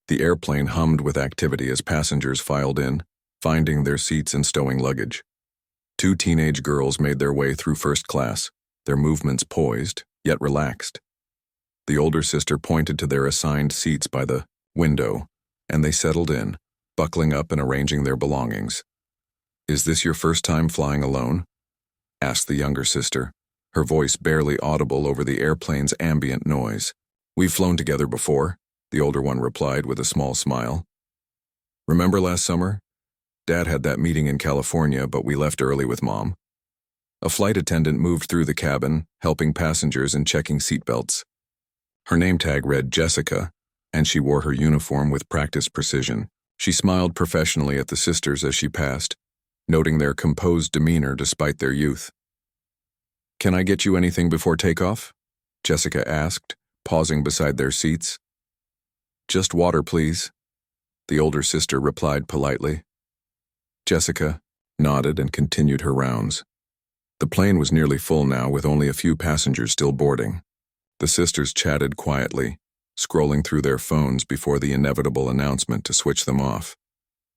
The airplane hummed with activity as passengers filed in, finding their seats and stowing luggage. Two teenage girls made their way through first class, their movements poised, yet relaxed. The older sister pointed to their assigned seats by the window, and they settled in, buckling up and arranging their belongings. "Is this your first time flying alone?" asked the younger sister, her voice barely audible over the airplane's ambient noise. "We've flown together before," the older one replied with a small smile. "Remember last summer? Dad had that meeting in California, but we left early with Mom." A flight attendant moved through the cabin, helping passengers and checking seatbelts. Her name tag read Jessica, and she wore her uniform with practiced precision. She smiled professionally at the sisters as she passed, noting their composed demeanor despite their youth. "Can I get you anything before takeoff?" Jessica asked, pausing beside their seats. "Just water, please," the older sister replied politely. Jessica nodded and continued her rounds. The plane was nearly full now, with only a few passengers still boarding. The sisters chatted quietly, scrolling through their phones before the inevitable announcement to switch them off.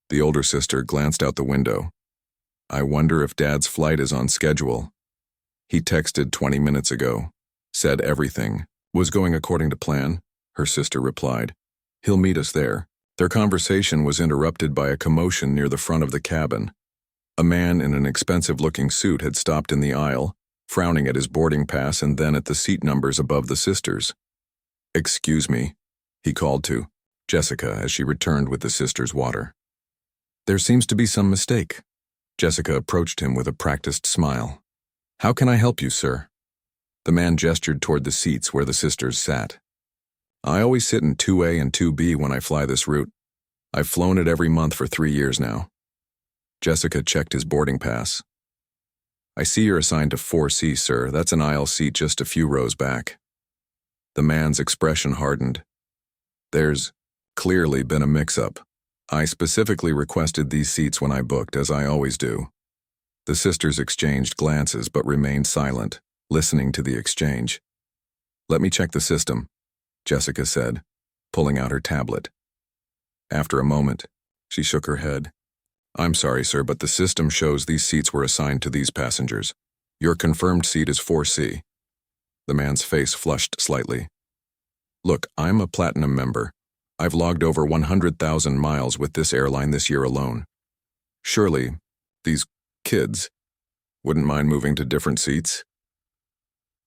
The older sister glanced out the window. "I wonder if Dad's flight is on schedule. He texted 20 minutes ago. Said everything was going according to plan," her sister replied. "He'll meet us there." Their conversation was interrupted by a commotion near the front of the cabin. A man in an expensive-looking suit had stopped in the aisle, frowning at his boarding pass and then at the seat numbers above the sisters. "Excuse me," he called to Jessica as she returned with the sisters' water. "There seems to be some mistake." Jessica approached him with a practiced smile. "How can I help you, sir?" The man gestured toward the seats where the sisters sat. "I always sit in 2A and 2B when I fly this route. I've flown it every month for 3 years now." Jessica checked his boarding pass. "I see you're assigned to 4C, sir. That's an aisle seat just a few rows back." The man's expression hardened. "There's clearly been a mix-up. I specifically requested these seats when I booked, as I always do." The sisters exchanged glances but remained silent, listening to the exchange. "Let me check the system," Jessica said, pulling out her tablet. After a moment, she shook her head. "I'm sorry, sir, but the system shows these seats were assigned to these passengers. Your confirmed seat is 4C. The man's face flushed slightly. "Look, I'm a platinum member. I've logged over 100,000 miles with this airline this year alone. Surely, these kids wouldn't mind moving to different seats?"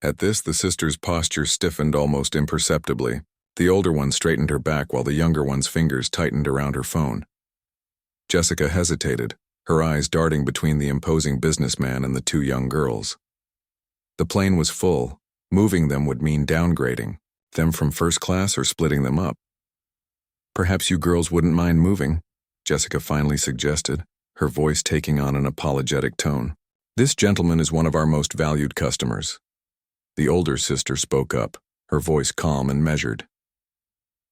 At this, the sister's posture stiffened almost imperceptibly. The older one straightened her back while the younger one's fingers tightened around her phone. Jessica hesitated, her eyes darting between the imposing businessman and the two young girls. The plane was full. Moving them would mean downgrading, them from first class or splitting them up. "Perhaps you girls wouldn't mind moving," Jessica finally suggested, her voice taking on an apologetic tone. "This gentleman is one of our most valued customers." The older sister spoke up, her voice calm and measured.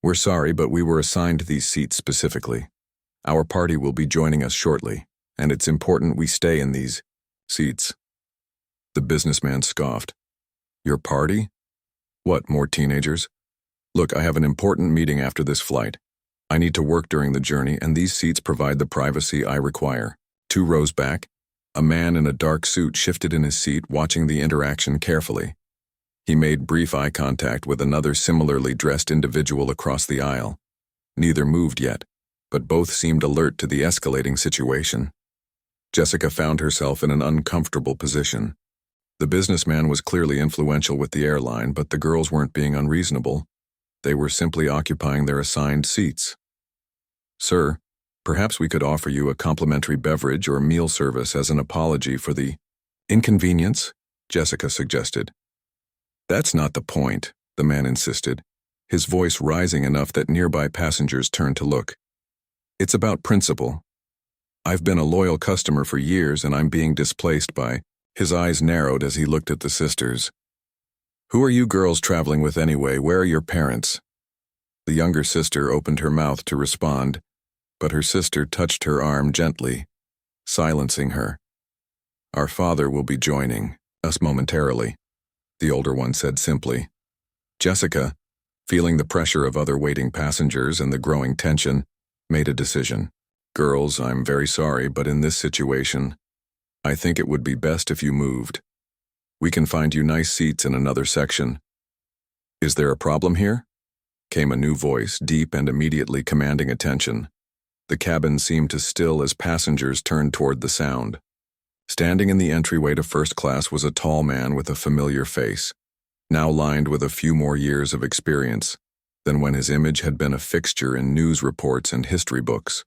"We're sorry, but we were assigned these seats specifically. Our party will be joining us shortly, and it's important we stay in these seats." The businessman scoffed. "Your party? What, more teenagers? Look, I have an important meeting after this flight. I need to work during the journey, and these seats provide the privacy I require." 2 rows back, a man in a dark suit shifted in his seat, watching the interaction carefully. He made brief eye contact with another similarly dressed individual across the aisle. Neither moved yet, but both seemed alert to the escalating situation. Jessica found herself in an uncomfortable position. The businessman was clearly influential with the airline, but the girls weren't being unreasonable. They were simply occupying their assigned seats. "Sir, perhaps we could offer you a complimentary beverage or meal service as an apology for the inconvenience," Jessica suggested. "That's not the point," the man insisted, his voice rising enough that nearby passengers turned to look. "It's about principle. I've been a loyal customer for years, and I'm being displaced by—" His eyes narrowed as he looked at the sisters. "Who are you girls traveling with anyway? Where are your parents?" The younger sister opened her mouth to respond, but her sister touched her arm gently, silencing her. "Our father will be joining us momentarily," the older one said simply. "Jessica, feeling the pressure of other waiting passengers and the growing tension, made a decision. Girls, I'm very sorry, but in this situation, I think it would be best if you moved. We can find you nice seats in another section. Is there a problem here? Came a new voice, deep and immediately commanding attention. The cabin seemed to still as passengers turned toward the sound. Standing in the entryway to first class was a tall man with a familiar face, now lined with a few more years of experience than when his image had been a fixture in news reports and history books.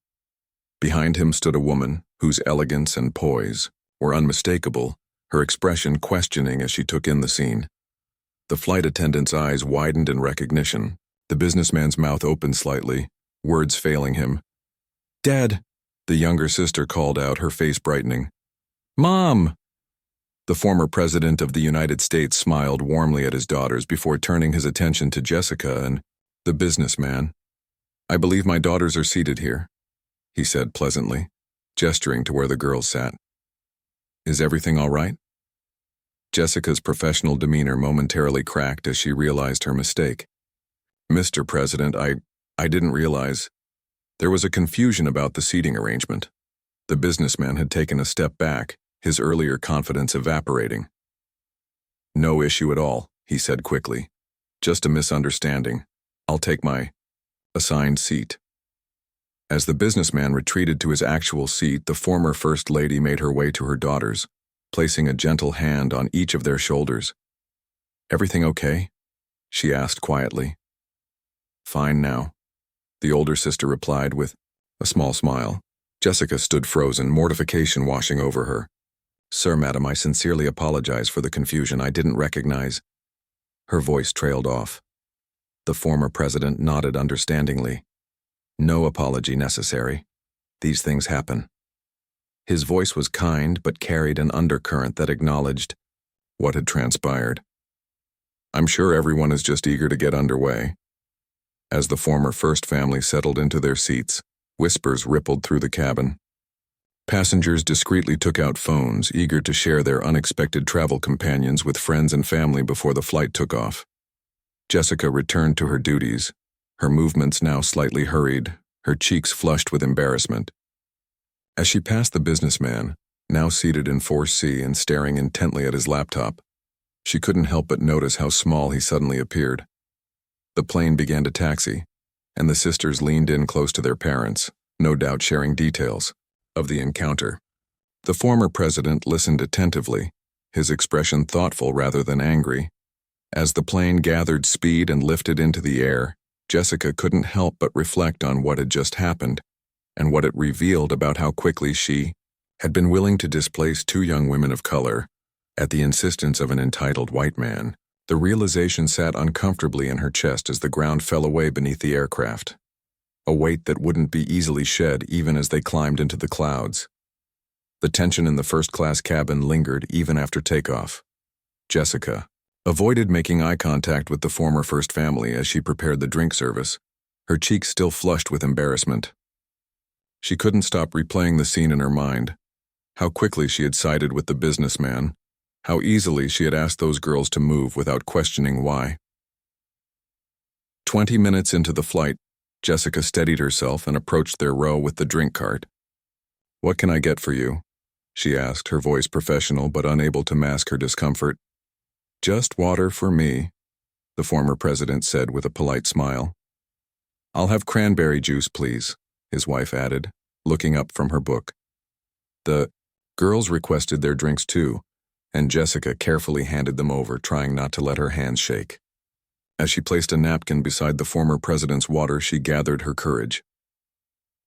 Behind him stood a woman whose elegance and poise were unmistakable, her expression questioning as she took in the scene. The flight attendant's eyes widened in recognition. The businessman's mouth opened slightly, words failing him. "Dad," the younger sister called out, her face brightening. "Mom!" The former president of the United States smiled warmly at his daughters before turning his attention to Jessica and the businessman. "I believe my daughters are seated here," he said pleasantly, gesturing to where the girls sat. "Is everything all right?" Jessica's professional demeanor momentarily cracked as she realized her mistake. "Mr. President, I didn't realize." There was a confusion about the seating arrangement. The businessman had taken a step back, his earlier confidence evaporating. "No issue at all," he said quickly. "Just a misunderstanding. I'll take my assigned seat." As the businessman retreated to his actual seat, the former First Lady made her way to her daughters, placing a gentle hand on each of their shoulders. "Everything okay?" she asked quietly. "Fine now," the older sister replied with a small smile. Jessica stood frozen, mortification washing over her. "Sir, madam, I sincerely apologize for the confusion. I didn't recognize." Her voice trailed off. The former president nodded understandingly. "No apology necessary. These things happen." His voice was kind but carried an undercurrent that acknowledged what had transpired. "I'm sure everyone is just eager to get underway." As the former First family settled into their seats, whispers rippled through the cabin. Passengers discreetly took out phones, eager to share their unexpected travel companions with friends and family before the flight took off. Jessica returned to her duties, her movements now slightly hurried, her cheeks flushed with embarrassment. As she passed the businessman, now seated in 4C and staring intently at his laptop, she couldn't help but notice how small he suddenly appeared. The plane began to taxi, and the sisters leaned in close to their parents, no doubt sharing details of the encounter. The former president listened attentively, his expression thoughtful rather than angry. As the plane gathered speed and lifted into the air, Jessica couldn't help but reflect on what had just happened and what it revealed about how quickly she had been willing to displace two young women of color at the insistence of an entitled white man. The realization sat uncomfortably in her chest as the ground fell away beneath the aircraft, a weight that wouldn't be easily shed even as they climbed into the clouds. The tension in the first-class cabin lingered even after takeoff. Jessica avoided making eye contact with the former First family as she prepared the drink service, her cheeks still flushed with embarrassment. She couldn't stop replaying the scene in her mind, how quickly she had sided with the businessman, how easily she had asked those girls to move without questioning why. 20 minutes into the flight, Jessica steadied herself and approached their row with the drink cart. "What can I get for you?" she asked, her voice professional but unable to mask her discomfort. "Just water for me," the former president said with a polite smile. "I'll have cranberry juice, please," his wife added, looking up from her book. The girls requested their drinks too, and Jessica carefully handed them over, trying not to let her hands shake. As she placed a napkin beside the former president's water, she gathered her courage.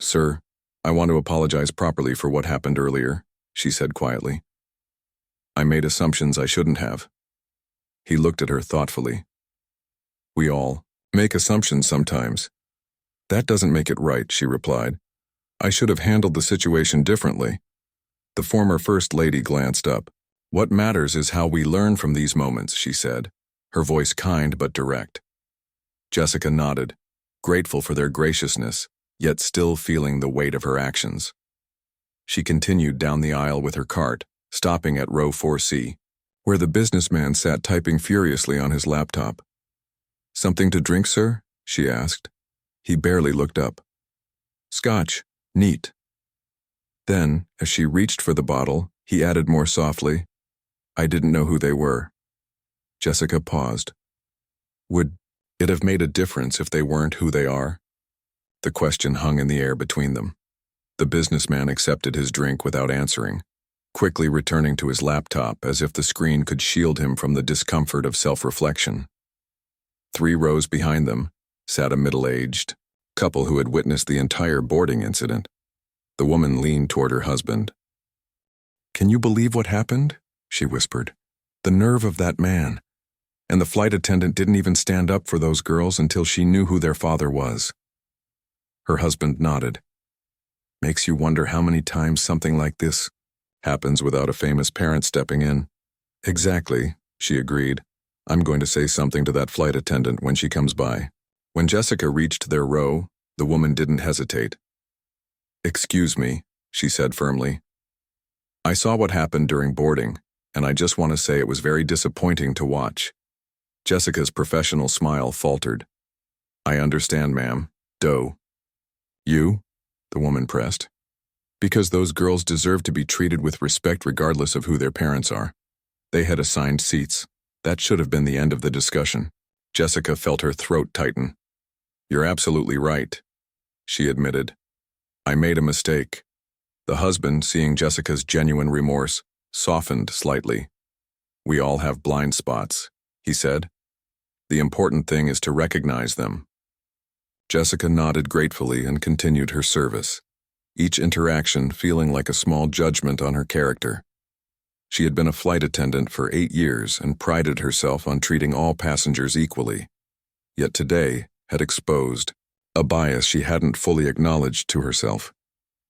"Sir, I want to apologize properly for what happened earlier," she said quietly. "I made assumptions I shouldn't have." He looked at her thoughtfully. "We all make assumptions sometimes." "That doesn't make it right," she replied. "I should have handled the situation differently." The former First Lady glanced up. "What matters is how we learn from these moments," she said, her voice kind but direct. Jessica nodded, grateful for their graciousness, yet still feeling the weight of her actions. She continued down the aisle with her cart, stopping at row 4C, where the businessman sat typing furiously on his laptop. "Something to drink, sir?" she asked. He barely looked up. "Scotch. Neat." Then, as she reached for the bottle, he added more softly, "I didn't know who they were." Jessica paused. Would it have made a difference if they weren't who they are? The question hung in the air between them. The businessman accepted his drink without answering, quickly returning to his laptop as if the screen could shield him from the discomfort of self-reflection. 3 rows behind them sat a middle-aged couple who had witnessed the entire boarding incident. The woman leaned toward her husband. "Can you believe what happened?" she whispered. "The nerve of that man. And the flight attendant didn't even stand up for those girls until she knew who their father was." Her husband nodded. "Makes you wonder how many times something like this happens without a famous parent stepping in." "Exactly," she agreed. "I'm going to say something to that flight attendant when she comes by." When Jessica reached their row, the woman didn't hesitate. "Excuse me," she said firmly. "I saw what happened during boarding, and I just want to say it was very disappointing to watch." Jessica's professional smile faltered. "I understand, ma'am. Doe." "You?" the woman pressed. "Because those girls deserve to be treated with respect regardless of who their parents are. They had assigned seats. That should have been the end of the discussion." Jessica felt her throat tighten. "You're absolutely right," she admitted. "I made a mistake." The husband, seeing Jessica's genuine remorse, softened slightly. "We all have blind spots," he said. "The important thing is to recognize them." Jessica nodded gratefully and continued her service, each interaction feeling like a small judgment on her character. She had been a flight attendant for 8 years and prided herself on treating all passengers equally, yet today had exposed a bias she hadn't fully acknowledged to herself.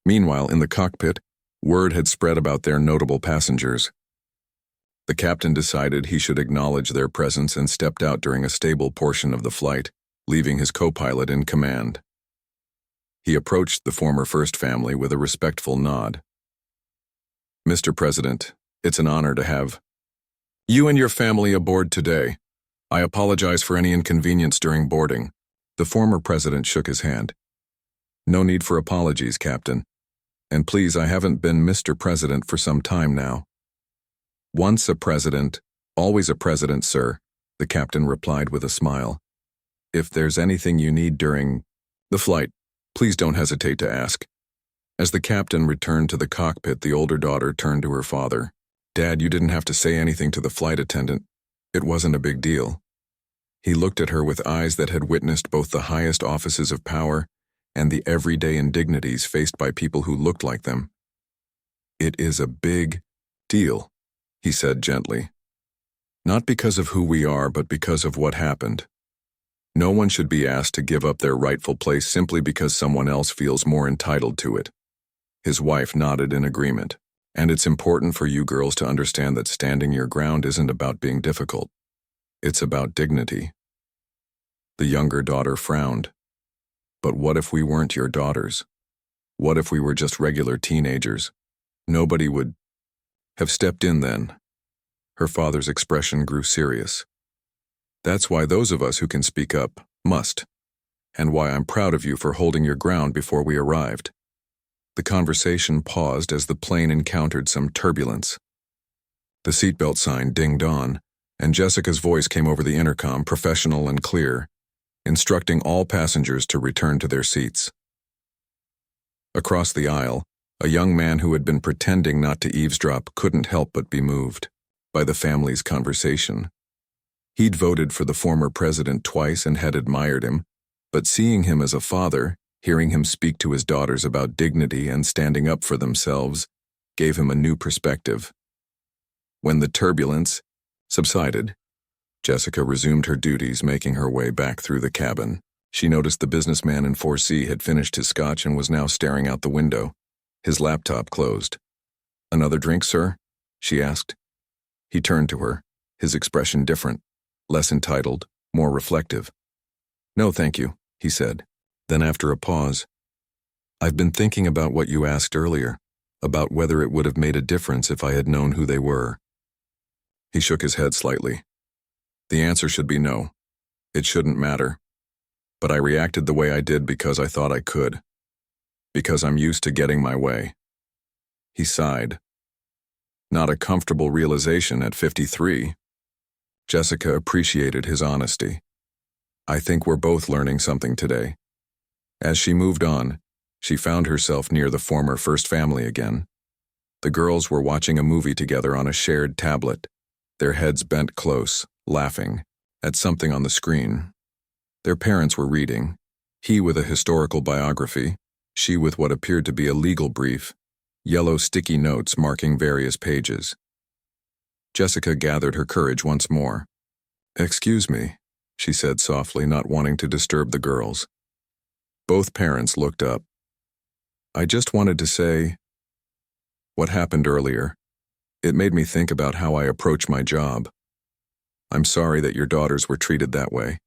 Meanwhile, in the cockpit, word had spread about their notable passengers. The captain decided he should acknowledge their presence and stepped out during a stable portion of the flight, leaving his co-pilot in command. He approached the former First family with a respectful nod. "Mr. President, it's an honor to have you and your family aboard today. I apologize for any inconvenience during boarding." The former president shook his hand. "No need for apologies, Captain. And please, I haven't been Mr. President for some time now." "Once a president, always a president, sir," the captain replied with a smile. "If there's anything you need during the flight, please don't hesitate to ask." As the captain returned to the cockpit, the older daughter turned to her father. "Dad, you didn't have to say anything to the flight attendant. It wasn't a big deal." He looked at her with eyes that had witnessed both the highest offices of power and the everyday indignities faced by people who looked like them. "It is a big deal," he said gently. "Not because of who we are, but because of what happened. No one should be asked to give up their rightful place simply because someone else feels more entitled to it." His wife nodded in agreement. "And it's important for you girls to understand that standing your ground isn't about being difficult. It's about dignity." The younger daughter frowned. "But what if we weren't your daughters? What if we were just regular teenagers? Nobody would have stepped in then." Her father's expression grew serious. "That's why those of us who can speak up must, and why I'm proud of you for holding your ground before we arrived." The conversation paused as the plane encountered some turbulence. The seatbelt sign dinged on, and Jessica's voice came over the intercom, professional and clear, instructing all passengers to return to their seats. Across the aisle, a young man who had been pretending not to eavesdrop couldn't help but be moved by the family's conversation. He'd voted for the former president twice and had admired him, but seeing him as a father, hearing him speak to his daughters about dignity and standing up for themselves, gave him a new perspective. When the turbulence subsided, Jessica resumed her duties, making her way back through the cabin. She noticed the businessman in 4C had finished his scotch and was now staring out the window, his laptop closed. "Another drink, sir?" she asked. He turned to her, his expression different, less entitled, more reflective. "No, thank you," he said. Then after a pause, "I've been thinking about what you asked earlier, about whether it would have made a difference if I had known who they were." He shook his head slightly. "The answer should be no. It shouldn't matter. But I reacted the way I did because I thought I could. Because I'm used to getting my way. He sighed. Not a comfortable realization at 53. Jessica appreciated his honesty. I think we're both learning something today. As she moved on, she found herself near the former first family again. The girls were watching a movie together on a shared tablet, their heads bent close, laughing at something on the screen. Their parents were reading, he with a historical biography, she with what appeared to be a legal brief, yellow sticky notes marking various pages. Jessica gathered her courage once more. "Excuse me," she said softly, not wanting to disturb the girls. Both parents looked up. "I just wanted to say what happened earlier. It made me think about how I approach my job. I'm sorry that your daughters were treated that way."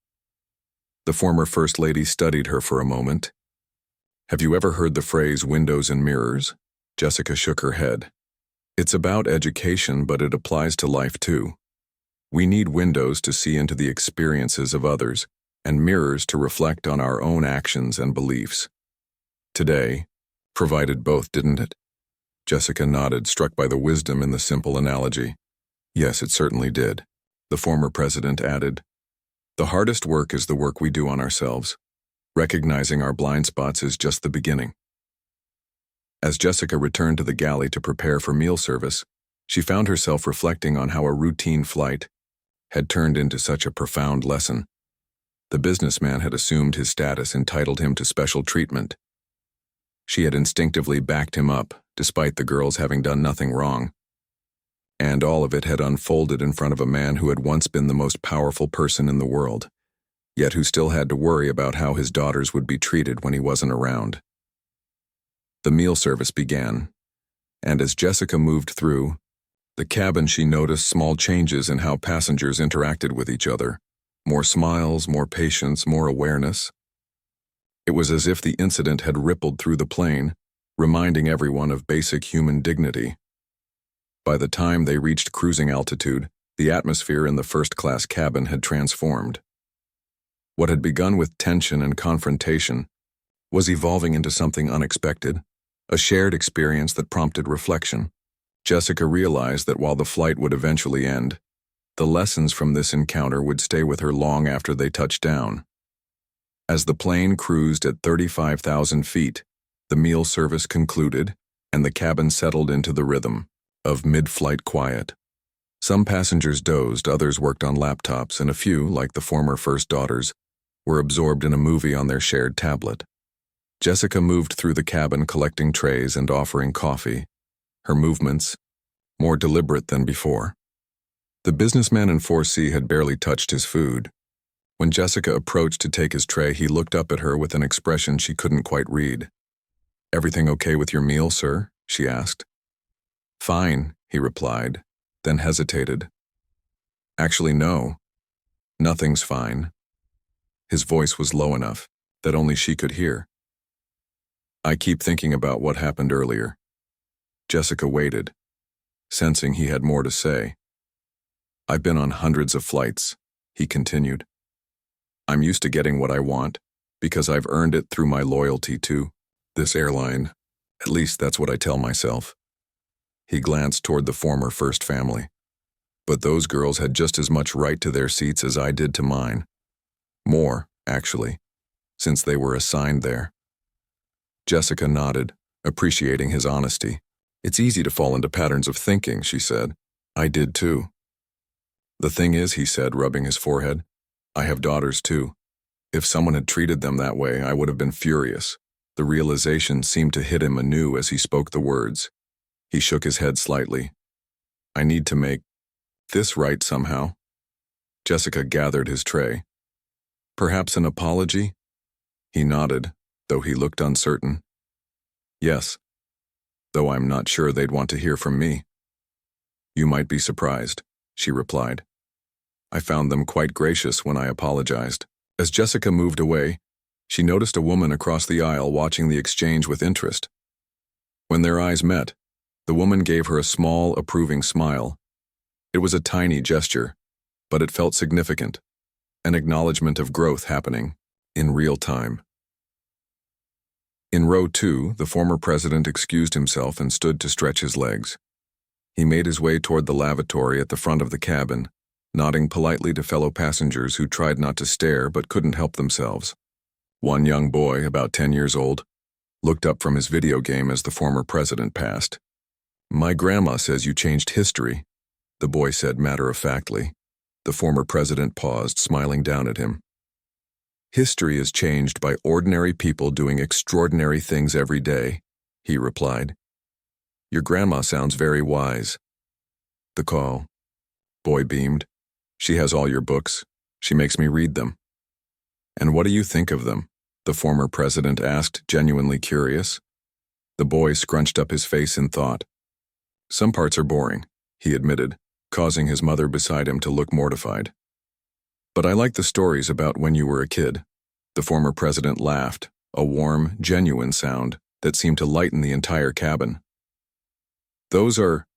The former First Lady studied her for a moment. "Have you ever heard the phrase windows and mirrors?" Jessica shook her head. "It's about education, but it applies to life too. We need windows to see into the experiences of others, and mirrors to reflect on our own actions and beliefs. Today provided both, didn't it?" Jessica nodded, struck by the wisdom in the simple analogy. "Yes, it certainly did." The former president added, "The hardest work is the work we do on ourselves. Recognizing our blind spots is just the beginning." As Jessica returned to the galley to prepare for meal service, she found herself reflecting on how a routine flight had turned into such a profound lesson. The businessman had assumed his status entitled him to special treatment. She had instinctively backed him up, despite the girls having done nothing wrong. And all of it had unfolded in front of a man who had once been the most powerful person in the world, yet who still had to worry about how his daughters would be treated when he wasn't around. The meal service began, and as Jessica moved through the cabin, she noticed small changes in how passengers interacted with each other. More smiles, more patience, more awareness. It was as if the incident had rippled through the plane, reminding everyone of basic human dignity. By the time they reached cruising altitude, the atmosphere in the first-class cabin had transformed. What had begun with tension and confrontation was evolving into something unexpected, a shared experience that prompted reflection. Jessica realized that while the flight would eventually end, the lessons from this encounter would stay with her long after they touched down. As the plane cruised at 35,000 feet, the meal service concluded, and the cabin settled into the rhythm of mid-flight quiet. Some passengers dozed, others worked on laptops, and a few, like the former first daughters, were absorbed in a movie on their shared tablet. Jessica moved through the cabin collecting trays and offering coffee, her movements more deliberate than before. The businessman in 4C had barely touched his food. When Jessica approached to take his tray, he looked up at her with an expression she couldn't quite read. "Everything okay with your meal, sir?" she asked. "Fine," he replied, then hesitated. "Actually, no. Nothing's fine." His voice was low enough that only she could hear. "I keep thinking about what happened earlier." Jessica waited, sensing he had more to say. "I've been on hundreds of flights," he continued. "I'm used to getting what I want because I've earned it through my loyalty to this airline. At least that's what I tell myself." He glanced toward the former first family. "But those girls had just as much right to their seats as I did to mine. More, actually, since they were assigned there." Jessica nodded, appreciating his honesty. "It's easy to fall into patterns of thinking," she said. "I did too." "The thing is," he said, rubbing his forehead, "I have daughters too. If someone had treated them that way, I would have been furious." The realization seemed to hit him anew as he spoke the words. He shook his head slightly. "I need to make this right somehow." Jessica gathered his tray. "Perhaps an apology?" He nodded, though he looked uncertain. "Yes, though I'm not sure they'd want to hear from me." "You might be surprised," she replied. "I found them quite gracious when I apologized." As Jessica moved away, she noticed a woman across the aisle watching the exchange with interest. When their eyes met, the woman gave her a small, approving smile. It was a tiny gesture, but it felt significant. an acknowledgement of growth happening in real time. In row 2, the former president excused himself and stood to stretch his legs. He made his way toward the lavatory at the front of the cabin, nodding politely to fellow passengers who tried not to stare but couldn't help themselves. One young boy, about 10 years old, looked up from his video game as the former president passed. "My grandma says you changed history," the boy said matter-of-factly. The former president paused, smiling down at him. "History is changed by ordinary people doing extraordinary things every day," he replied. "Your grandma sounds very wise." "The call," boy beamed. "She has all your books. She makes me read them." "And what do you think of them?" the former president asked, genuinely curious. The boy scrunched up his face in thought. "Some parts are boring," he admitted, causing his mother beside him to look mortified. "But I like the stories about when you were a kid." The former president laughed, a warm, genuine sound that seemed to lighten the entire cabin. "Those are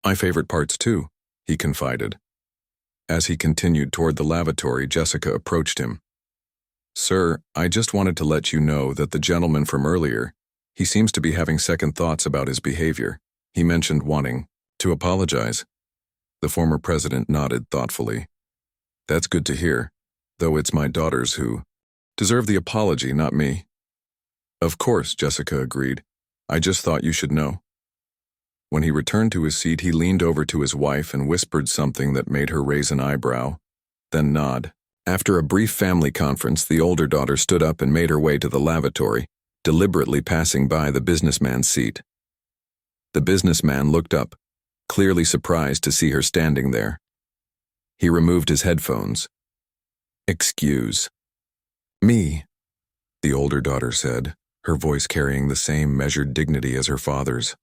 my favorite parts too," he confided. As he continued toward the lavatory, Jessica approached him. "Sir, I just wanted to let you know that the gentleman from earlier, he seems to be having second thoughts about his behavior. He mentioned wanting to apologize." The former president nodded thoughtfully. "That's good to hear, though it's my daughters who deserve the apology, not me." "Of course," Jessica agreed. "I just thought you should know." When he returned to his seat, he leaned over to his wife and whispered something that made her raise an eyebrow, then nod. After a brief family conference, the older daughter stood up and made her way to the lavatory, deliberately passing by the businessman's seat. The businessman looked up, clearly surprised to see her standing there. He removed his headphones. "Excuse me," the older daughter said, her voice carrying the same measured dignity as her father's.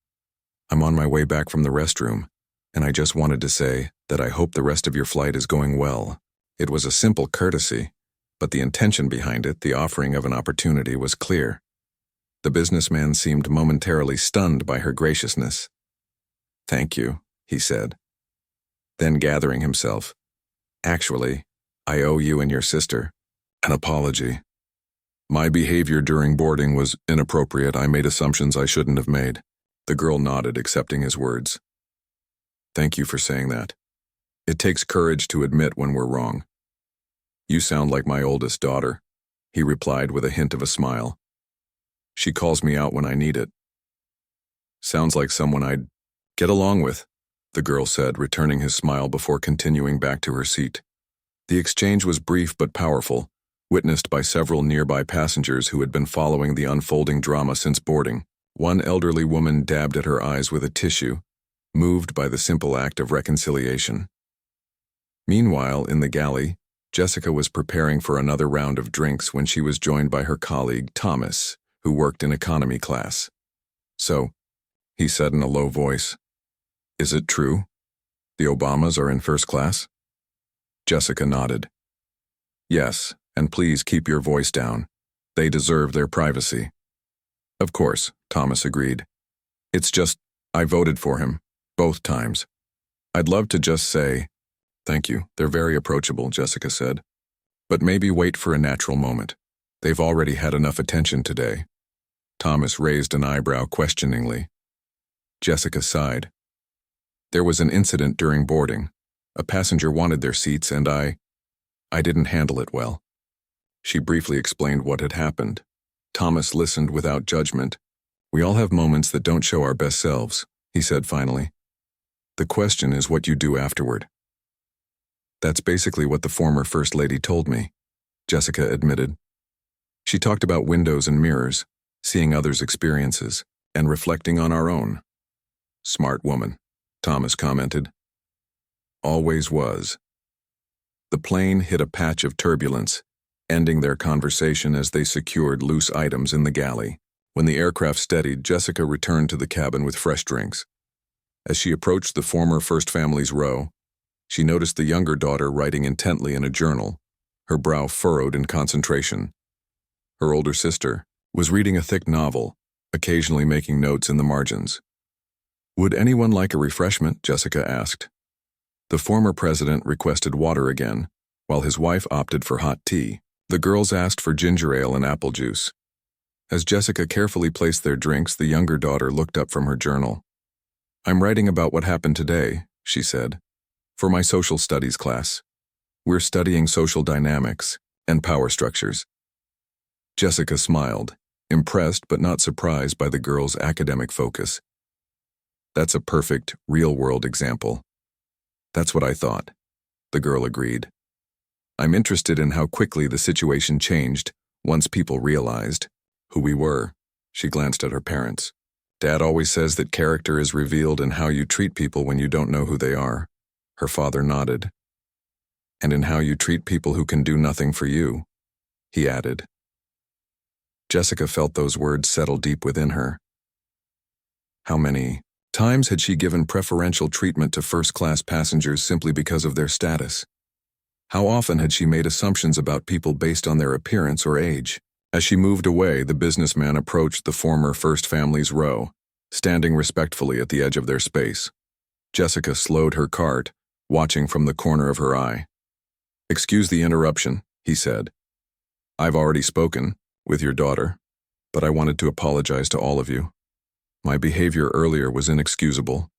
"I'm on my way back from the restroom, and I just wanted to say that I hope the rest of your flight is going well." It was a simple courtesy, but the intention behind it, the offering of an opportunity, was clear. The businessman seemed momentarily stunned by her graciousness. "Thank you," he said. Then, gathering himself, "Actually, I owe you and your sister an apology. My behavior during boarding was inappropriate. I made assumptions I shouldn't have made." The girl nodded, accepting his words. "Thank you for saying that. It takes courage to admit when we're wrong." "You sound like my oldest daughter," he replied with a hint of a smile. "She calls me out when I need it." "Sounds like someone I'd get along with," the girl said, returning his smile before continuing back to her seat. The exchange was brief but powerful, witnessed by several nearby passengers who had been following the unfolding drama since boarding. One elderly woman dabbed at her eyes with a tissue, moved by the simple act of reconciliation. Meanwhile, in the galley, Jessica was preparing for another round of drinks when she was joined by her colleague, Thomas, who worked in economy class. "So," he said in a low voice, "is it true? The Obamas are in first class?" Jessica nodded. "Yes, and please keep your voice down. They deserve their privacy." "Of course," Thomas agreed. "It's just, I voted for him, both times. I'd love to just say, thank you. They're very approachable," Jessica said. "But maybe wait for a natural moment. They've already had enough attention today." Thomas raised an eyebrow questioningly. Jessica sighed. "There was an incident during boarding. A passenger wanted their seats and I didn't handle it well." She briefly explained what had happened. Thomas listened without judgment. "We all have moments that don't show our best selves," he said finally. "The question is what you do afterward." "That's basically what the former First Lady told me," Jessica admitted. "She talked about windows and mirrors, seeing others' experiences, and reflecting on our own." "Smart woman," Thomas commented. "Always was." The plane hit a patch of turbulence, ending their conversation as they secured loose items in the galley. When the aircraft steadied, Jessica returned to the cabin with fresh drinks. As she approached the former First Family's row, she noticed the younger daughter writing intently in a journal, her brow furrowed in concentration. Her older sister was reading a thick novel, occasionally making notes in the margins. "Would anyone like a refreshment?" Jessica asked. The former president requested water again, while his wife opted for hot tea. The girls asked for ginger ale and apple juice. As Jessica carefully placed their drinks, the younger daughter looked up from her journal. "I'm writing about what happened today," she said, "for my social studies class. We're studying social dynamics and power structures." Jessica smiled, impressed but not surprised by the girl's academic focus. "That's a perfect, real-world example." "That's what I thought," the girl agreed. "I'm interested in how quickly the situation changed once people realized who we were." She glanced at her parents. "Dad always says that character is revealed in how you treat people when you don't know who they are." Her father nodded. "And in how you treat people who can do nothing for you," he added. Jessica felt those words settle deep within her. How many times had she given preferential treatment to first-class passengers simply because of their status? How often had she made assumptions about people based on their appearance or age? As she moved away, the businessman approached the former First Family's row, standing respectfully at the edge of their space. Jessica slowed her cart, watching from the corner of her eye. "Excuse the interruption," he said. "I've already spoken with your daughter, but I wanted to apologize to all of you. My behavior earlier was inexcusable."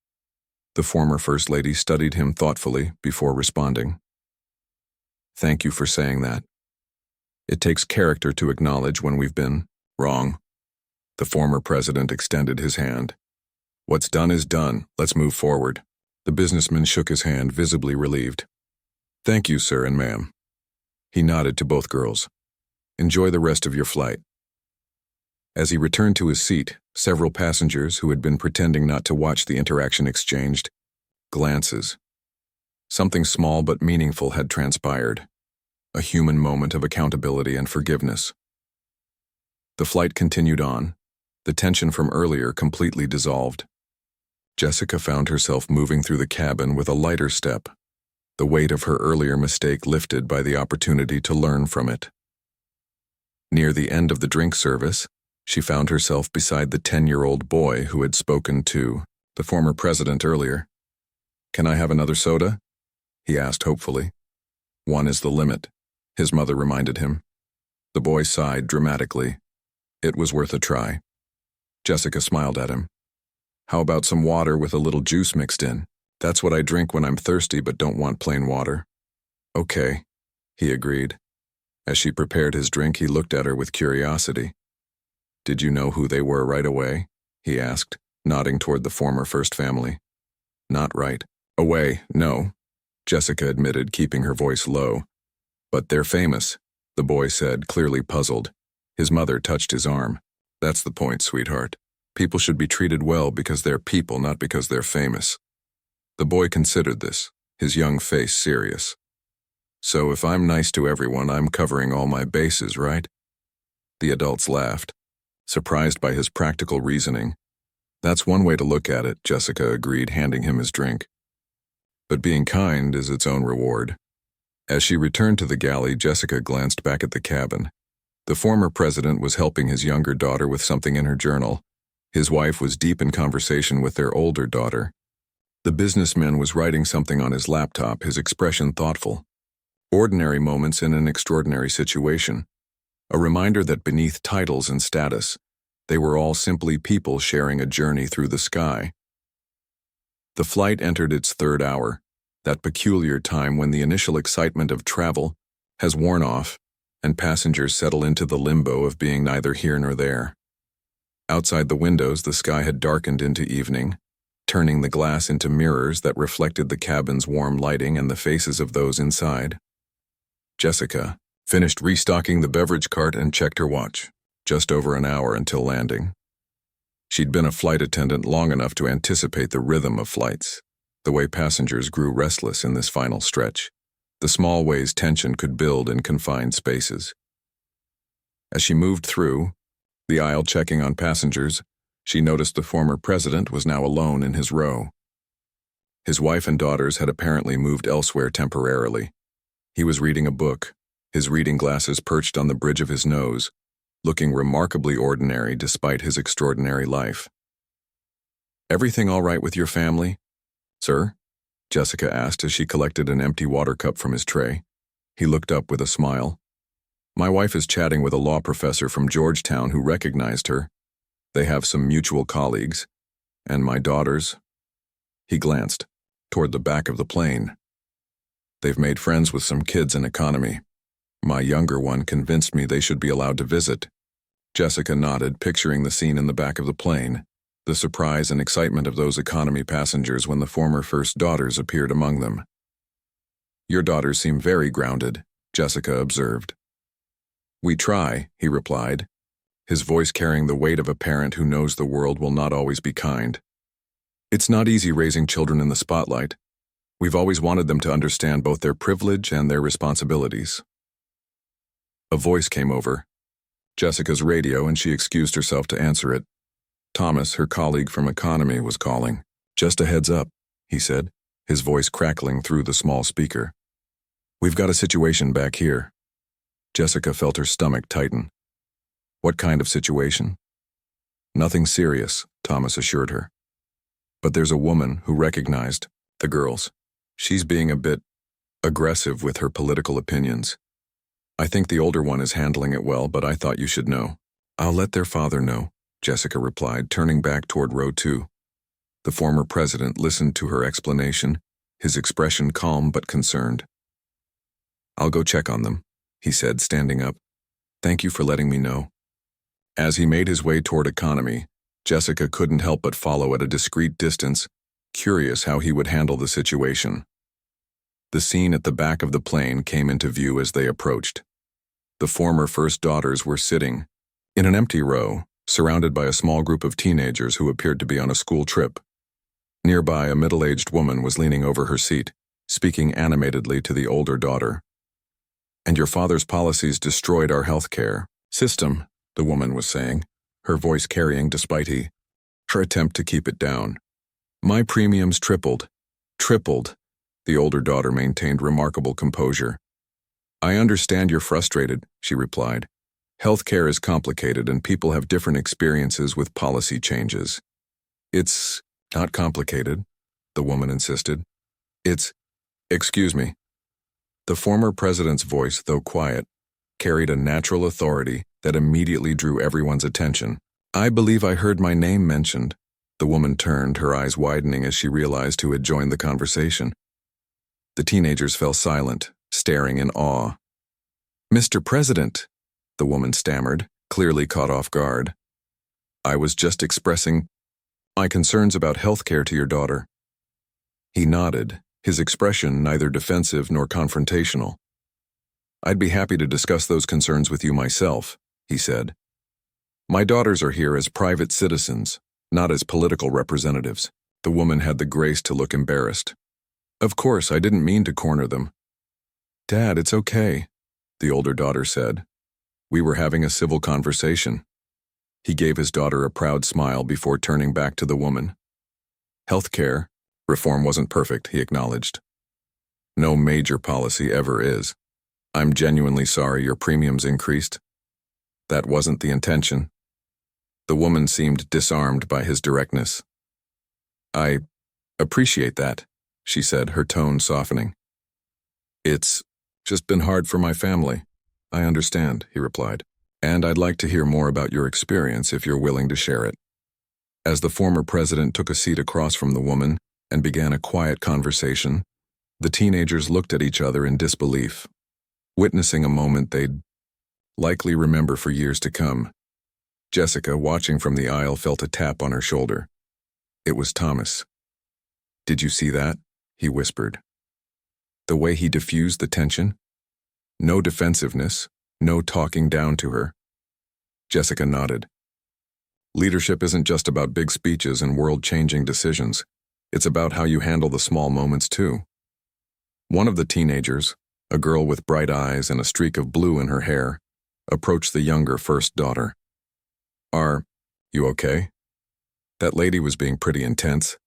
The former First Lady studied him thoughtfully before responding. "Thank you for saying that. It takes character to acknowledge when we've been wrong." The former president extended his hand. "What's done is done. Let's move forward." The businessman shook his hand, visibly relieved. "Thank you, sir and ma'am." He nodded to both girls. "Enjoy the rest of your flight." As he returned to his seat, several passengers who had been pretending not to watch the interaction exchanged glances. Something small but meaningful had transpired. A human moment of accountability and forgiveness. The flight continued on, the tension from earlier completely dissolved. Jessica found herself moving through the cabin with a lighter step, the weight of her earlier mistake lifted by the opportunity to learn from it. Near the end of the drink service, she found herself beside the 10-year-old boy who had spoken to the former president earlier. "Can I have another soda?" he asked hopefully. "One is the limit," his mother reminded him. The boy sighed dramatically. It was worth a try. Jessica smiled at him. "How about some water with a little juice mixed in? That's what I drink when I'm thirsty but don't want plain water." "Okay," he agreed. As she prepared his drink, he looked at her with curiosity. "Did you know who they were right away?" he asked, nodding toward the former First Family. "Not right away, no," Jessica admitted, keeping her voice low. "But they're famous," the boy said, clearly puzzled. His mother touched his arm. "That's the point, sweetheart. People should be treated well because they're people, not because they're famous." The boy considered this, his young face serious. "So if I'm nice to everyone, I'm covering all my bases, right?" The adults laughed, surprised by his practical reasoning. "That's one way to look at it," Jessica agreed, handing him his drink. "But being kind is its own reward." As she returned to the galley, Jessica glanced back at the cabin. The former president was helping his younger daughter with something in her journal. His wife was deep in conversation with their older daughter. The businessman was writing something on his laptop, his expression thoughtful. Ordinary moments in an extraordinary situation. A reminder that beneath titles and status, they were all simply people sharing a journey through the sky. The flight entered its third hour, that peculiar time when the initial excitement of travel has worn off and passengers settle into the limbo of being neither here nor there. Outside the windows, the sky had darkened into evening, turning the glass into mirrors that reflected the cabin's warm lighting and the faces of those inside. Jessica finished restocking the beverage cart and checked her watch. Just over an hour until landing. She'd been a flight attendant long enough to anticipate the rhythm of flights, the way passengers grew restless in this final stretch, the small ways tension could build in confined spaces. As she moved through the aisle checking on passengers, she noticed the former president was now alone in his row. His wife and daughters had apparently moved elsewhere temporarily. He was reading a book, his reading glasses perched on the bridge of his nose, looking remarkably ordinary despite his extraordinary life. "Everything all right with your family, sir?" Jessica asked as she collected an empty water cup from his tray. He looked up with a smile. My wife is chatting with a law professor from Georgetown who recognized her. They have some mutual colleagues. And my daughters. He glanced toward the back of the plane. They've made friends with some kids in economy. My younger one convinced me they should be allowed to visit. Jessica nodded, picturing the scene in the back of the plane, the surprise and excitement of those economy passengers when the former first daughters appeared among them. Your daughters seem very grounded, Jessica observed. We try, he replied, his voice carrying the weight of a parent who knows the world will not always be kind. It's not easy raising children in the spotlight. We've always wanted them to understand both their privilege and their responsibilities. A voice came over. Jessica's radio, and she excused herself to answer it. Thomas, her colleague from economy, was calling. Just a heads up, he said, his voice crackling through the small speaker. We've got a situation back here. Jessica felt her stomach tighten. What kind of situation? Nothing serious, Thomas assured her. But there's a woman who recognized the girls. She's being a bit aggressive with her political opinions. I think the older one is handling it well, but I thought you should know. I'll let their father know, Jessica replied, turning back toward row 2. The former president listened to her explanation, his expression calm but concerned. I'll go check on them, he said, standing up. Thank you for letting me know. As he made his way toward economy, Jessica couldn't help but follow at a discreet distance, curious how he would handle the situation. The scene at the back of the plane came into view as they approached. The former first daughters were sitting in an empty row, surrounded by a small group of teenagers who appeared to be on a school trip. Nearby, a middle-aged woman was leaning over her seat, speaking animatedly to the older daughter. And your father's policies destroyed our healthcare system, the woman was saying, her voice carrying despite her attempt to keep it down. My premiums tripled. The older daughter maintained remarkable composure. I understand you're frustrated, she replied. Healthcare is complicated and people have different experiences with policy changes. It's not complicated, the woman insisted. Excuse me. The former president's voice, though quiet, carried a natural authority that immediately drew everyone's attention. I believe I heard my name mentioned. The woman turned, her eyes widening as she realized who had joined the conversation. The teenagers fell silent, staring in awe. Mr. President, the woman stammered, clearly caught off guard. I was just expressing my concerns about healthcare to your daughter. He nodded, his expression neither defensive nor confrontational. I'd be happy to discuss those concerns with you myself, he said. My daughters are here as private citizens, not as political representatives. The woman had the grace to look embarrassed. Of course, I didn't mean to corner them. Dad, it's okay, the older daughter said. We were having a civil conversation. He gave his daughter a proud smile before turning back to the woman. Healthcare reform wasn't perfect, he acknowledged. No major policy ever is. I'm genuinely sorry your premiums increased. That wasn't the intention. The woman seemed disarmed by his directness. I appreciate that, she said, her tone softening. It's just been hard for my family. I understand, he replied, and I'd like to hear more about your experience if you're willing to share it. As the former president took a seat across from the woman and began a quiet conversation, the teenagers looked at each other in disbelief, witnessing a moment they'd likely remember for years to come. Jessica, watching from the aisle, felt a tap on her shoulder. It was Thomas. Did you see that? He whispered. The way he diffused the tension? No defensiveness, no talking down to her. Jessica nodded. Leadership isn't just about big speeches and world-changing decisions. It's about how you handle the small moments, too. One of the teenagers, a girl with bright eyes and a streak of blue in her hair, approached the younger first daughter. Are you okay? That lady was being pretty intense.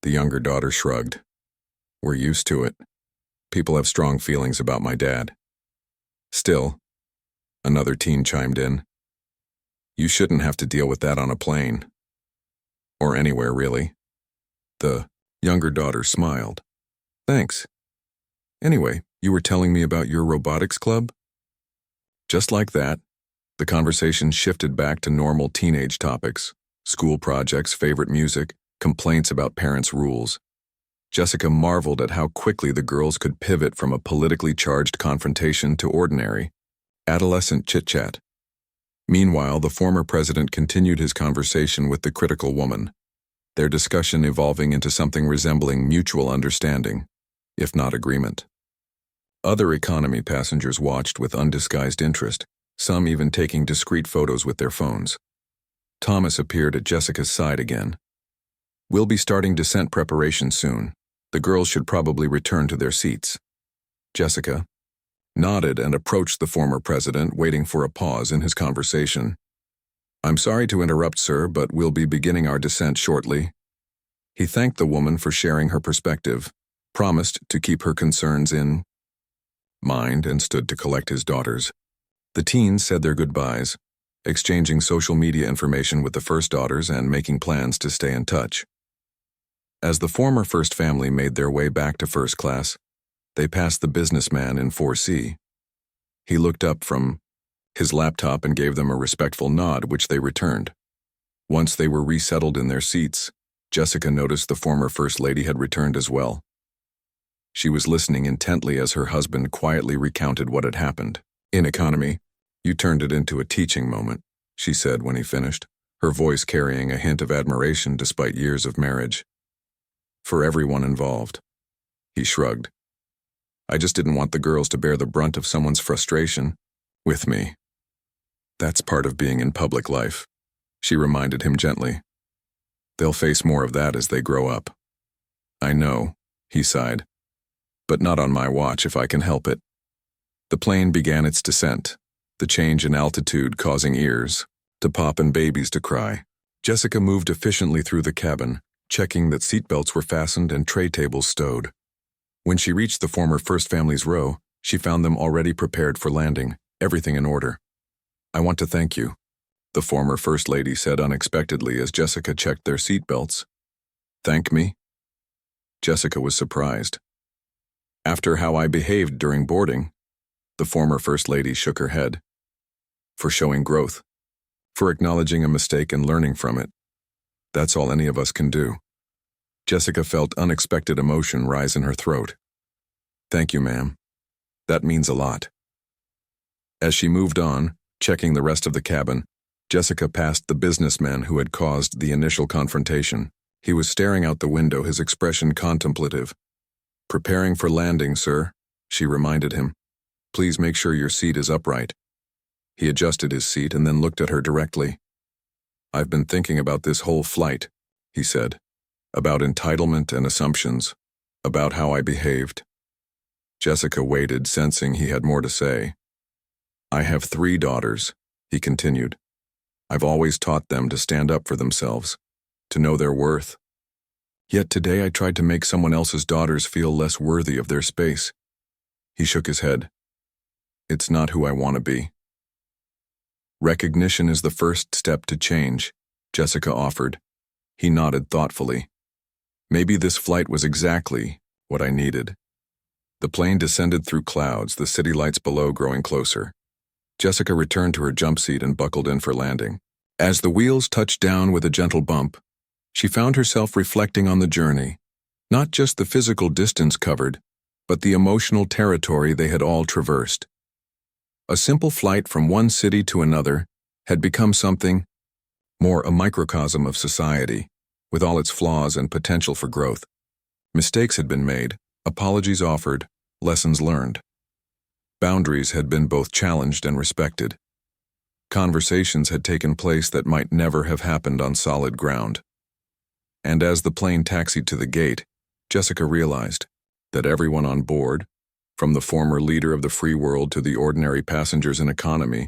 The younger daughter shrugged. We're used to it. People have strong feelings about my dad. Still, another teen chimed in. You shouldn't have to deal with that on a plane. Or anywhere, really. The younger daughter smiled. Thanks. Anyway, You were telling me about your robotics club? Just like that, the conversation shifted back to normal teenage topics, school projects, favorite music, complaints about parents' rules. Jessica marveled at how quickly the girls could pivot from a politically charged confrontation to ordinary, adolescent chit-chat. Meanwhile, the former president continued his conversation with the critical woman, their discussion evolving into something resembling mutual understanding, if not agreement. Other economy passengers watched with undisguised interest, some even taking discreet photos with their phones. Thomas appeared at Jessica's side again. We'll be starting descent preparation soon. The girls should probably return to their seats. Jessica nodded and approached the former president, waiting for a pause in his conversation. I'm sorry to interrupt, sir, but we'll be beginning our descent shortly. He thanked the woman for sharing her perspective, promised to keep her concerns in mind, and stood to collect his daughters. The teens said their goodbyes, exchanging social media information with the first daughters and making plans to stay in touch. As the former first family made their way back to first class, they passed the businessman in 4C. He looked up from his laptop and gave them a respectful nod, which they returned. Once they were resettled in their seats, Jessica noticed the former first lady had returned as well. She was listening intently as her husband quietly recounted what had happened. In economy, you turned it into a teaching moment, she said when he finished, her voice carrying a hint of admiration despite years of marriage. For everyone involved. He shrugged. I just didn't want the girls to bear the brunt of someone's frustration with me. That's part of being in public life, she reminded him gently. They'll face more of that as they grow up. I know, he sighed, but not on my watch if I can help it. The plane began its descent, the change in altitude causing ears to pop and babies to cry. Jessica moved efficiently through the cabin, checking that seatbelts were fastened and tray tables stowed. When she reached the former first family's row, she found them already prepared for landing, everything in order. I want to thank you, the former first lady said unexpectedly as Jessica checked their seatbelts. Thank me? Jessica was surprised. After how I behaved during boarding, the former first lady shook her head. For showing growth, for acknowledging a mistake and learning from it. That's all any of us can do. Jessica felt unexpected emotion rise in her throat. Thank you, ma'am. That means a lot. As she moved on, checking the rest of the cabin, Jessica passed the businessman who had caused the initial confrontation. He was staring out the window, his expression contemplative. Preparing for landing, sir, she reminded him. Please make sure your seat is upright. He adjusted his seat and then looked at her directly. I've been thinking about this whole flight, he said. About entitlement and assumptions, about how I behaved. Jessica waited, sensing he had more to say. I have 3 daughters, he continued. I've always taught them to stand up for themselves, to know their worth. Yet today I tried to make someone else's daughters feel less worthy of their space. He shook his head. It's not who I want to be. Recognition is the first step to change, Jessica offered. He nodded thoughtfully. Maybe this flight was exactly what I needed. The plane descended through clouds, the city lights below growing closer. Jessica returned to her jump seat and buckled in for landing. As the wheels touched down with a gentle bump, she found herself reflecting on the journey, not just the physical distance covered, but the emotional territory they had all traversed. A simple flight from one city to another had become something more, a microcosm of society, with all its flaws and potential for growth. Mistakes had been made, apologies offered, lessons learned. Boundaries had been both challenged and respected. Conversations had taken place that might never have happened on solid ground. And as the plane taxied to the gate, Jessica realized that everyone on board, from the former leader of the free world to the ordinary passengers in economy,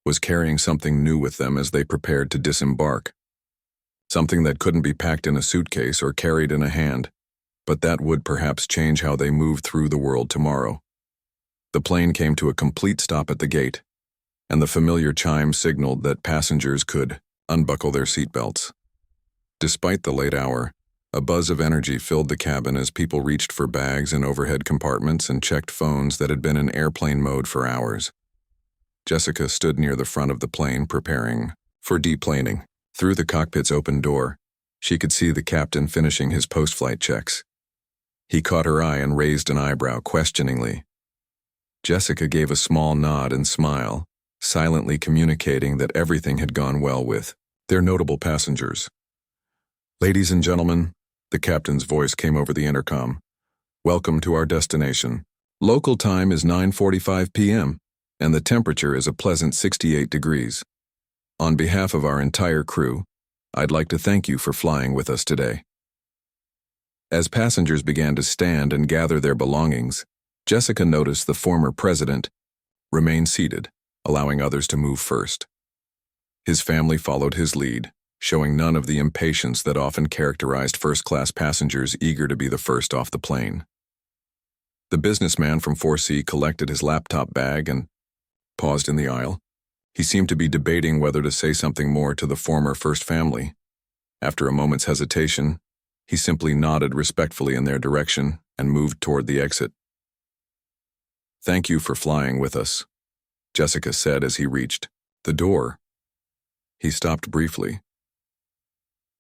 was carrying something new with them as they prepared to disembark. Something that couldn't be packed in a suitcase or carried in a hand, but that would perhaps change how they moved through the world tomorrow. The plane came to a complete stop at the gate, and the familiar chime signaled that passengers could unbuckle their seatbelts. Despite the late hour, A buzz of energy filled the cabin as people reached for bags in overhead compartments and checked phones that had been in airplane mode for hours. Jessica stood near the front of the plane preparing for deplaning. Through the cockpit's open door, she could see the captain finishing his post-flight checks. He caught her eye and raised an eyebrow questioningly. Jessica gave a small nod and smile, silently communicating that everything had gone well with their notable passengers. "Ladies and gentlemen," the captain's voice came over the intercom. "Welcome to our destination. Local time is 9:45 p.m., and the temperature is a pleasant 68 degrees. On behalf of our entire crew, I'd like to thank you for flying with us today." As passengers began to stand and gather their belongings, Jessica noticed the former president remain seated, allowing others to move first. His family followed his lead, showing none of the impatience that often characterized first-class passengers eager to be the first off the plane. The businessman from 4C collected his laptop bag and paused in the aisle. He seemed to be debating whether to say something more to the former first family. After a moment's hesitation, he simply nodded respectfully in their direction and moved toward the exit. "Thank you for flying with us," Jessica said as he reached the door. He stopped briefly.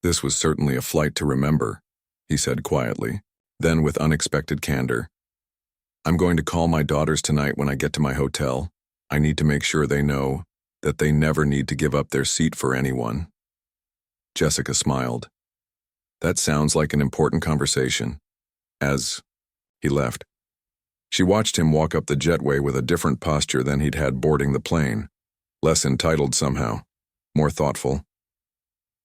"This was certainly a flight to remember," he said quietly. Then with unexpected candor, "I'm going to call my daughters tonight when I get to my hotel. I need to make sure they know that they never need to give up their seat for anyone." Jessica smiled. "That sounds like an important conversation." As he left, she watched him walk up the jetway with a different posture than he'd had boarding the plane. Less entitled somehow, more thoughtful.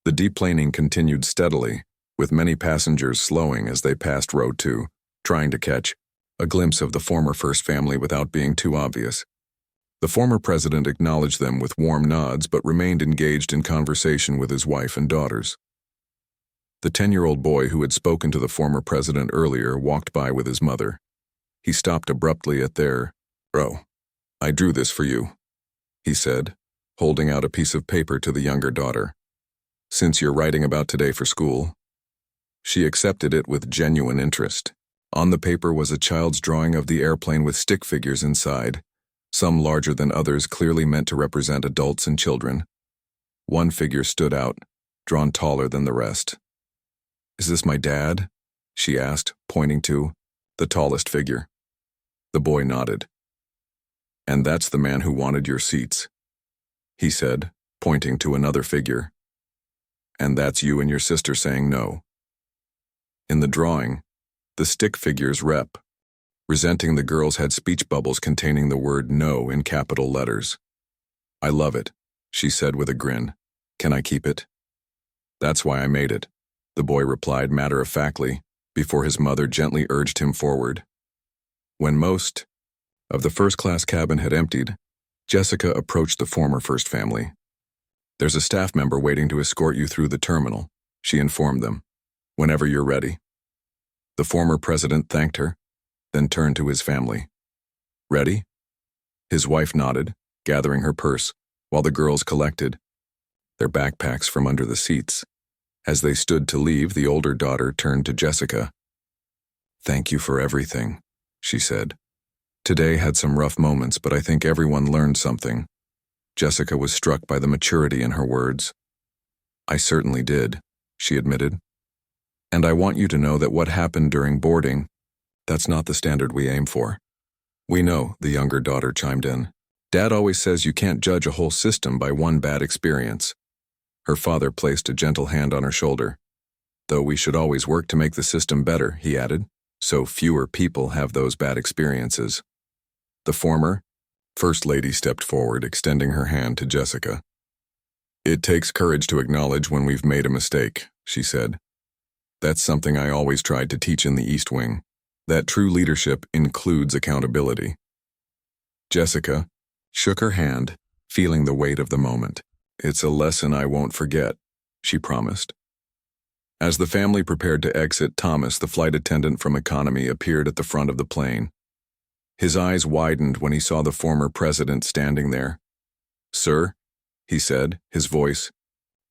The deplaning continued steadily, with many passengers slowing as they passed row 2, trying to catch a glimpse of the former first family without being too obvious. The former president acknowledged them with warm nods but remained engaged in conversation with his wife and daughters. The 10-year-old boy who had spoken to the former president earlier walked by with his mother. He stopped abruptly at their "Oh, I drew this for you," he said, holding out a piece of paper to the younger daughter. "Since you're writing about today for school." She accepted it with genuine interest. On the paper was a child's drawing of the airplane with stick figures inside, some larger than others, clearly meant to represent adults and children. One figure stood out, drawn taller than the rest. "Is this my dad?" she asked, pointing to the tallest figure. The boy nodded. "And that's the man who wanted your seats," he said, pointing to another figure. "And that's you and your sister saying no." In the drawing, the stick figures resenting the girls had speech bubbles containing the word "no" in capital letters. "I love it," she said with a grin. "Can I keep it?" "That's why I made it," the boy replied matter-of-factly, before his mother gently urged him forward. When most of the first-class cabin had emptied, Jessica approached the former first family. "There's a staff member waiting to escort you through the terminal," she informed them. "Whenever you're ready." The former president thanked her, then turned to his family. "Ready?" His wife nodded, gathering her purse, while the girls collected their backpacks from under the seats. As they stood to leave, the older daughter turned to Jessica. "Thank you for everything," she said. "Today had some rough moments, but I think everyone learned something." Jessica was struck by the maturity in her words. "I certainly did," she admitted. "And I want you to know that what happened during boarding, that's not the standard we aim for." "We know," the younger daughter chimed in. "Dad always says you can't judge a whole system by one bad experience." Her father placed a gentle hand on her shoulder. "Though we should always work to make the system better," he added, "so fewer people have those bad experiences." The former First Lady stepped forward, extending her hand to Jessica. "It takes courage to acknowledge when we've made a mistake," she said. "That's something I always tried to teach in the East Wing, that true leadership includes accountability." Jessica shook her hand, feeling the weight of the moment. "It's a lesson I won't forget," she promised. As the family prepared to exit, Thomas, the flight attendant from economy, appeared at the front of the plane. His eyes widened when he saw the former president standing there. "Sir," he said, his voice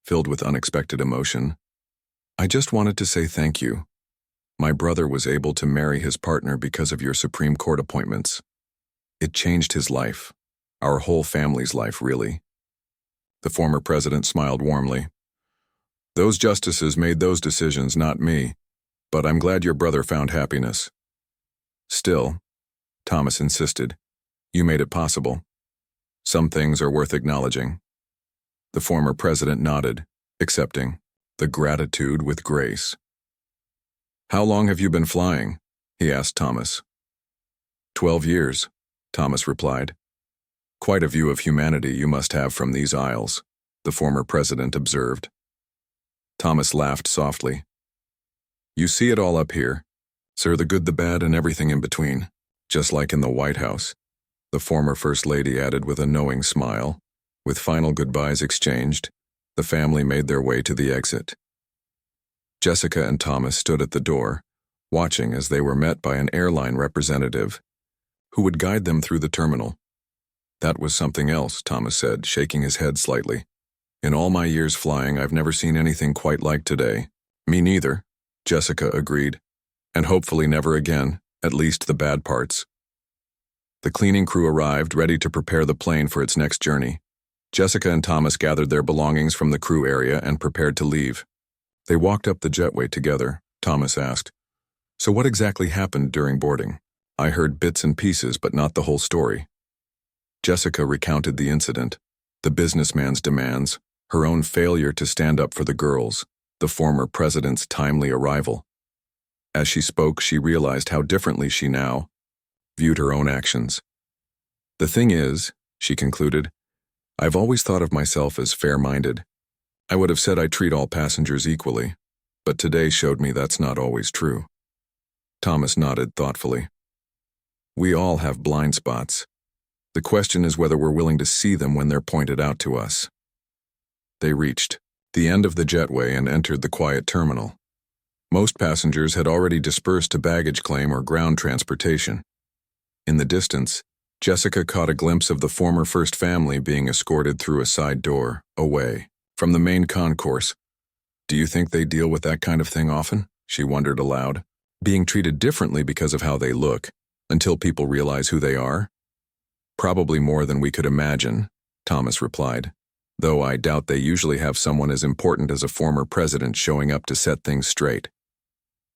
filled with unexpected emotion. I just wanted to say thank you. My brother was able to marry his partner because of your Supreme Court appointments. It changed his life. Our whole family's life, really." The former president smiled warmly. "Those justices made those decisions, not me. But I'm glad your brother found happiness." "Still," Thomas insisted, "you made it possible. Some things are worth acknowledging." The former president nodded, accepting the gratitude with grace. "How long have you been flying?" he asked Thomas. 12 years, Thomas replied. "Quite a view of humanity you must have from these isles," the former president observed. Thomas laughed softly. "You see it all up here, sir, the good, the bad, and everything in between, just like in the White House," the former First Lady added with a knowing smile. With final goodbyes exchanged, the family made their way to the exit. Jessica and Thomas stood at the door, watching as they were met by an airline representative who would guide them through the terminal. "That was something else," Thomas said, shaking his head slightly. "In all my years flying, I've never seen anything quite like today." "Me neither," Jessica agreed. "And hopefully never again, at least the bad parts." The cleaning crew arrived, ready to prepare the plane for its next journey. Jessica and Thomas gathered their belongings from the crew area and prepared to leave. They walked up the jetway together. Thomas asked, "So what exactly happened during boarding? I heard bits and pieces, but not the whole story." Jessica recounted the incident, the businessman's demands, her own failure to stand up for the girls, the former president's timely arrival. As she spoke, she realized how differently she now viewed her own actions. "The thing is," she concluded, "I've always thought of myself as fair-minded. I would have said I treat all passengers equally, but today showed me that's not always true." Thomas nodded thoughtfully. "We all have blind spots. The question is whether we're willing to see them when they're pointed out to us." They reached the end of the jetway and entered the quiet terminal. Most passengers had already dispersed to baggage claim or ground transportation. In the distance, Jessica caught a glimpse of the former First Family being escorted through a side door, away from the main concourse. "Do you think they deal with that kind of thing often?" she wondered aloud. "Being treated differently because of how they look, until people realize who they are?" "Probably more than we could imagine," Thomas replied, "though I doubt they usually have someone as important as a former president showing up to set things straight."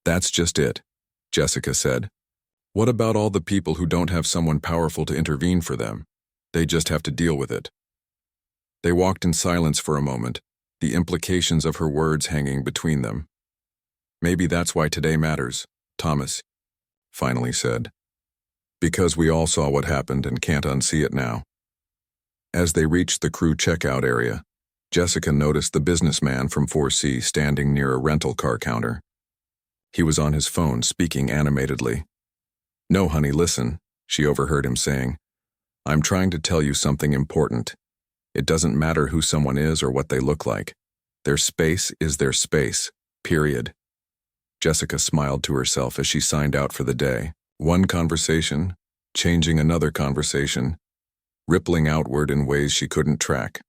"That's just it," Jessica said. "What about all the people who don't have someone powerful to intervene for them? They just have to deal with it." They walked in silence for a moment, the implications of her words hanging between them. "Maybe that's why today matters," Thomas finally said. "Because we all saw what happened and can't unsee it now." As they reached the crew checkout area, Jessica noticed the businessman from 4C standing near a rental car counter. He was on his phone, speaking animatedly. "No, honey, listen," she overheard him saying. "I'm trying to tell you something important. It doesn't matter who someone is or what they look like. Their space is their space, period." Jessica smiled to herself as she signed out for the day. One conversation, changing another conversation, rippling outward in ways she couldn't track.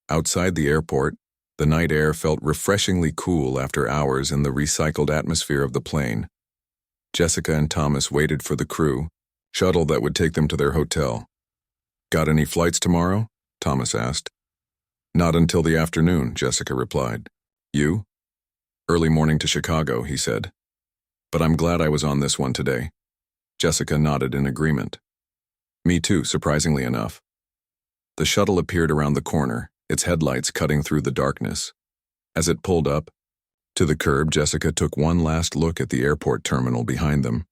Outside the airport, the night air felt refreshingly cool after hours in the recycled atmosphere of the plane. Jessica and Thomas waited for the crew shuttle that would take them to their hotel. "Got any flights tomorrow?" Thomas asked. "Not until the afternoon," Jessica replied. "You?" "Early morning to Chicago," he said. "But I'm glad I was on this one today." Jessica nodded in agreement. "Me too, surprisingly enough." The shuttle appeared around the corner, its headlights cutting through the darkness. As it pulled up to the curb, Jessica took one last look at the airport terminal behind them,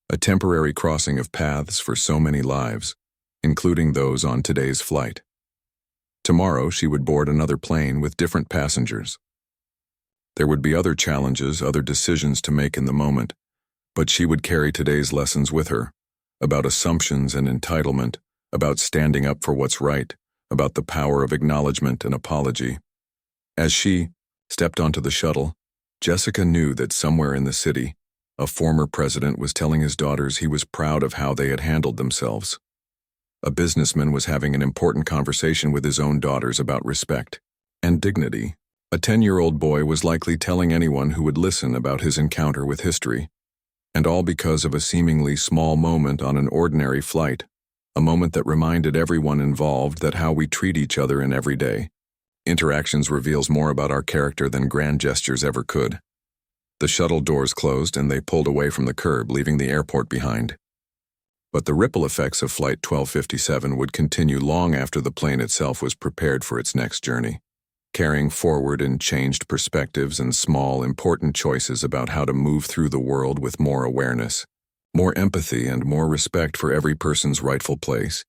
a temporary crossing of paths for so many lives, including those on today's flight. Tomorrow, she would board another plane with different passengers. There would be other challenges, other decisions to make in the moment, but she would carry today's lessons with her, about assumptions and entitlement, about standing up for what's right, about the power of acknowledgement and apology. As she stepped onto the shuttle, Jessica knew that somewhere in the city, a former president was telling his daughters he was proud of how they had handled themselves. A businessman was having an important conversation with his own daughters about respect and dignity. A 10-year-old boy was likely telling anyone who would listen about his encounter with history, and all because of a seemingly small moment on an ordinary flight, a moment that reminded everyone involved that how we treat each other in everyday interactions reveals more about our character than grand gestures ever could. The shuttle doors closed and they pulled away from the curb, leaving the airport behind. But the ripple effects of Flight 1257 would continue long after the plane itself was prepared for its next journey, carrying forward in changed perspectives and small, important choices about how to move through the world with more awareness, more empathy, and more respect for every person's rightful place,